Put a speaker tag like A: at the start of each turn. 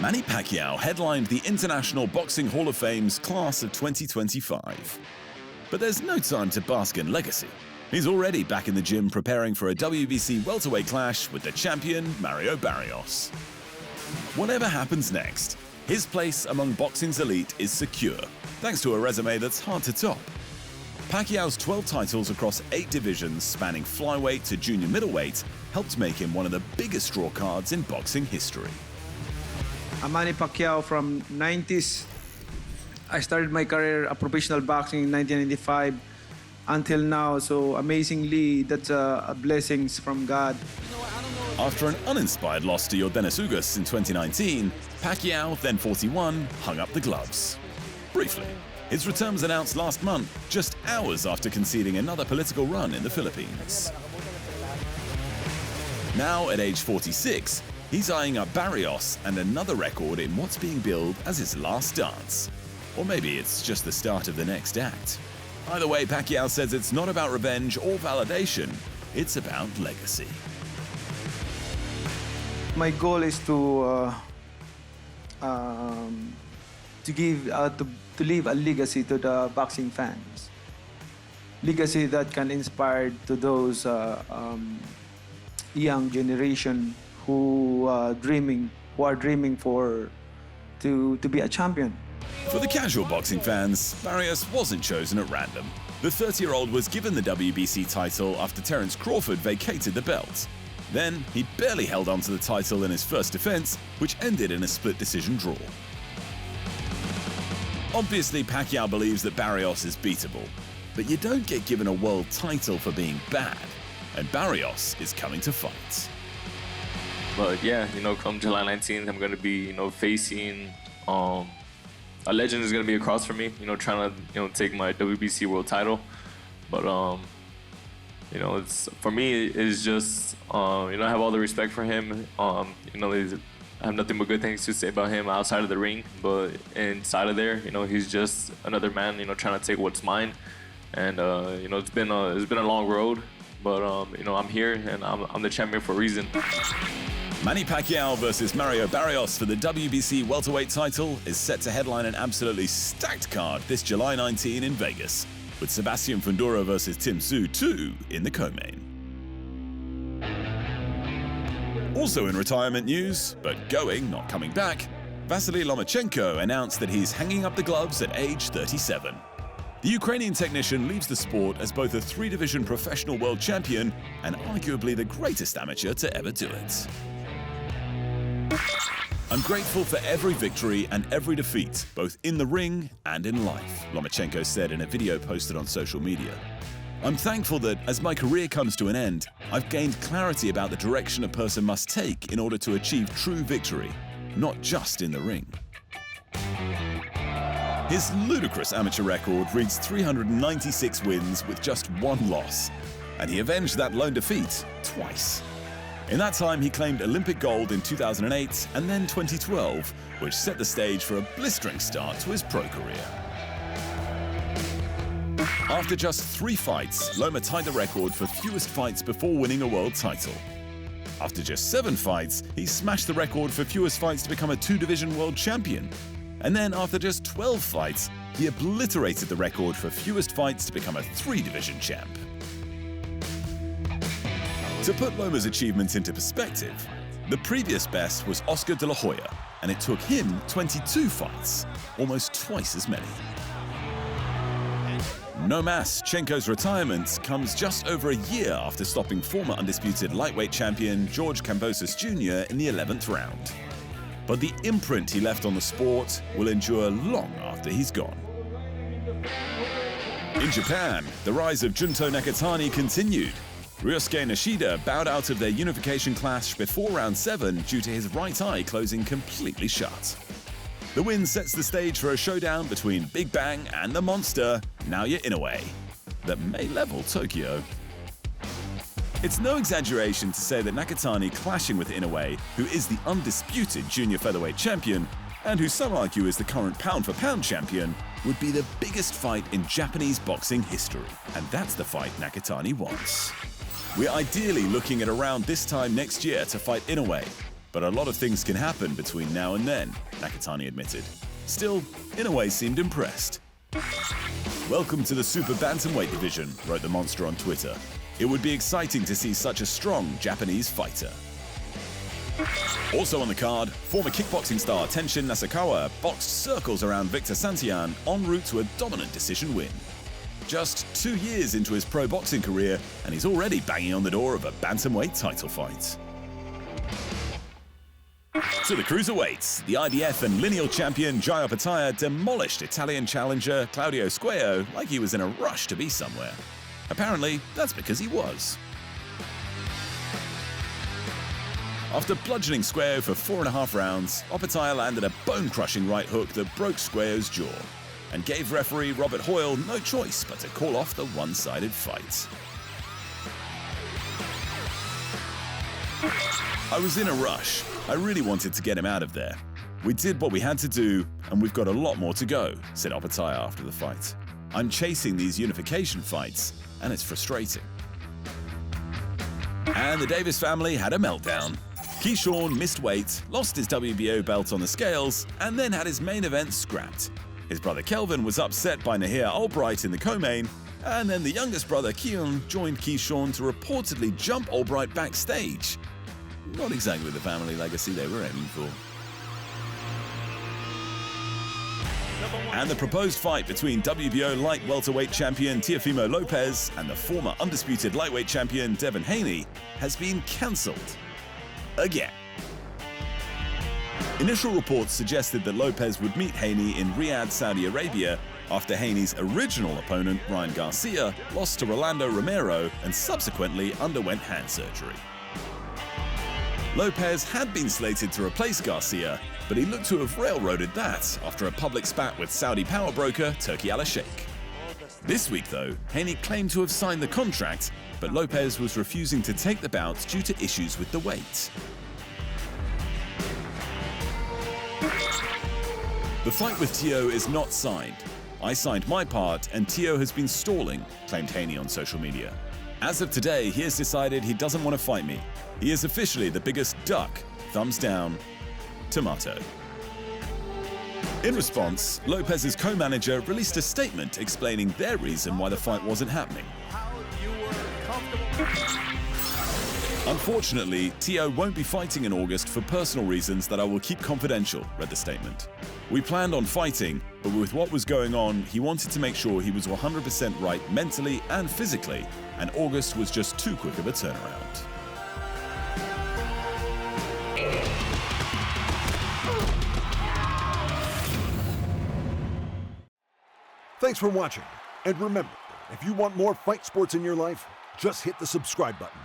A: Manny Pacquiao headlined the International Boxing Hall of Fame's class of 2025. But there's no time to bask in legacy. He's already back in the gym preparing for a WBC welterweight clash with the champion Mario Barrios. Whatever happens next, his place among boxing's elite is secure, thanks to a resume that's hard to top. Pacquiao's 12 titles across 8 divisions spanning flyweight to junior middleweight helped make him one of the biggest draw cards in boxing history.
B: I'm Manny Pacquiao from 90s. I started my career of professional boxing in 1995 until now, so amazingly, that's a blessings from God.
A: After an uninspired loss to Yordenis Ugas in 2019, Pacquiao, then 41, hung up the gloves. Briefly, his return was announced last month, just hours after conceding another political run in the Philippines. Now, at age 46, he's eyeing up Barios and another record in what's being billed as his last dance. Or maybe it's just the start of the next act. Either way, Pacquiao says it's not about revenge or validation, it's about legacy.
B: My goal is to leave a legacy to the boxing fans. Legacy that can inspire to those young generation who are dreaming to be a champion.
A: For the casual boxing fans, Barios wasn't chosen at random. The 30-year-old was given the WBC title after Terence Crawford vacated the belt. Then, he barely held onto the title in his first defense, which ended in a split decision draw. Obviously, Pacquiao believes that Barios is beatable, but you don't get given a world title for being bad, and Barios is coming to fight.
C: But yeah, come July 19th, I'm going to be, facing a legend is going to be across from me, trying to, take my WBC world title. But, it's for me, it's just, I have all the respect for him. I have nothing but good things to say about him outside of the ring, but inside of there, he's just another man, trying to take what's mine. And, it's been a long road, but, I'm here and I'm the champion for a reason.
A: Manny Pacquiao versus Mario Barrios for the WBC welterweight title is set to headline an absolutely stacked card this July 19 in Vegas, with Sebastian Fundora versus Tim Tszyu 2 in the co-main. Also in retirement news, but going, not coming back, Vasiliy Lomachenko announced that he's hanging up the gloves at age 37. The Ukrainian technician leaves the sport as both a 3-division professional world champion and arguably the greatest amateur to ever do it. I'm grateful for every victory and every defeat, both in the ring and in life, Lomachenko said in a video posted on social media. I'm thankful that, as my career comes to an end, I've gained clarity about the direction a person must take in order to achieve true victory, not just in the ring. His ludicrous amateur record reads 396 wins with just 1 loss, and he avenged that lone defeat twice. In that time, he claimed Olympic gold in 2008 and then 2012, which set the stage for a blistering start to his pro career. After just 3 fights, Loma tied the record for fewest fights before winning a world title. After just 7 fights, he smashed the record for fewest fights to become a 2-division world champion. And then after just 12 fights, he obliterated the record for fewest fights to become a 3-division champ. To put Loma's achievements into perspective, the previous best was Oscar de la Hoya, and it took him 22 fights, almost twice as many. No mas, Chenko's retirement comes just over a year after stopping former undisputed lightweight champion George Kambosos Jr. in the 11th round. But the imprint he left on the sport will endure long after he's gone. In Japan, the rise of Junto Nakatani continued. Ryosuke Nishida bowed out of their unification clash before round 7 due to his right eye closing completely shut. The win sets the stage for a showdown between Big Bang and the monster, Naoya Inoue, that may level Tokyo. It's no exaggeration to say that Nakatani clashing with Inoue, who is the undisputed junior featherweight champion, and who some argue is the current pound-for-pound champion, would be the biggest fight in Japanese boxing history, and that's the fight Nakatani wants. We're ideally looking at around this time next year to fight Inoue, But a lot of things can happen between now and then, Nakatani admitted. Still, Inoue seemed impressed. "Welcome to the super bantamweight division," wrote the monster on Twitter. "It would be exciting to see such a strong Japanese fighter." Also on the card, former kickboxing star Tenshin Nasukawa boxed circles around Victor Santillan en route to a dominant decision win. Just 2 years into his pro boxing career, and he's already banging on the door of a bantamweight title fight. To the cruiserweights, the IBF and lineal champion Jai Opetaia demolished Italian challenger Claudio Squeo like he was in a rush to be somewhere. Apparently, that's because he was. After bludgeoning Squeo for 4.5 rounds, Opetaia landed a bone-crushing right hook that broke Squeo's jaw and gave referee Robert Hoyle no choice but to call off the one-sided fight. "I was in a rush. I really wanted to get him out of there. We did what we had to do, and we've got a lot more to go," said Opetaia after the fight. "I'm chasing these unification fights, and it's frustrating." And the Davis family had a meltdown. Keyshawn missed weight, lost his WBO belt on the scales, and then had his main event scrapped. His brother Kelvin was upset by Naoya Albright in the co-main, and then the youngest brother Keon joined Keyshawn to reportedly jump Albright backstage. Not exactly the family legacy they were aiming for. And the proposed fight between WBO light welterweight champion Teofimo Lopez and the former undisputed lightweight champion Devin Haney has been cancelled. Again. Initial reports suggested that Lopez would meet Haney in Riyadh, Saudi Arabia, after Haney's original opponent, Ryan Garcia, lost to Rolando Romero and subsequently underwent hand surgery. Lopez had been slated to replace Garcia, but he looked to have railroaded that after a public spat with Saudi power broker Turki Al-Sheikh. This week, though, Haney claimed to have signed the contract, but Lopez was refusing to take the bout due to issues with the weight. "The fight with Teo is not signed. I signed my part and Teo has been stalling," claimed Haney on social media. "As of today, he has decided he doesn't want to fight me. He is officially the biggest duck. Thumbs down. Tomato." In response, Lopez's co-manager released a statement explaining their reason why the fight wasn't happening. "Unfortunately, Teo won't be fighting in August for personal reasons that I will keep confidential," read the statement. "We planned on fighting, but with what was going on, he wanted to make sure he was 100% right mentally and physically, and August was just too quick of a turnaround."
D: Thanks for watching, and remember, if you want more fight sports in your life, just hit the subscribe button.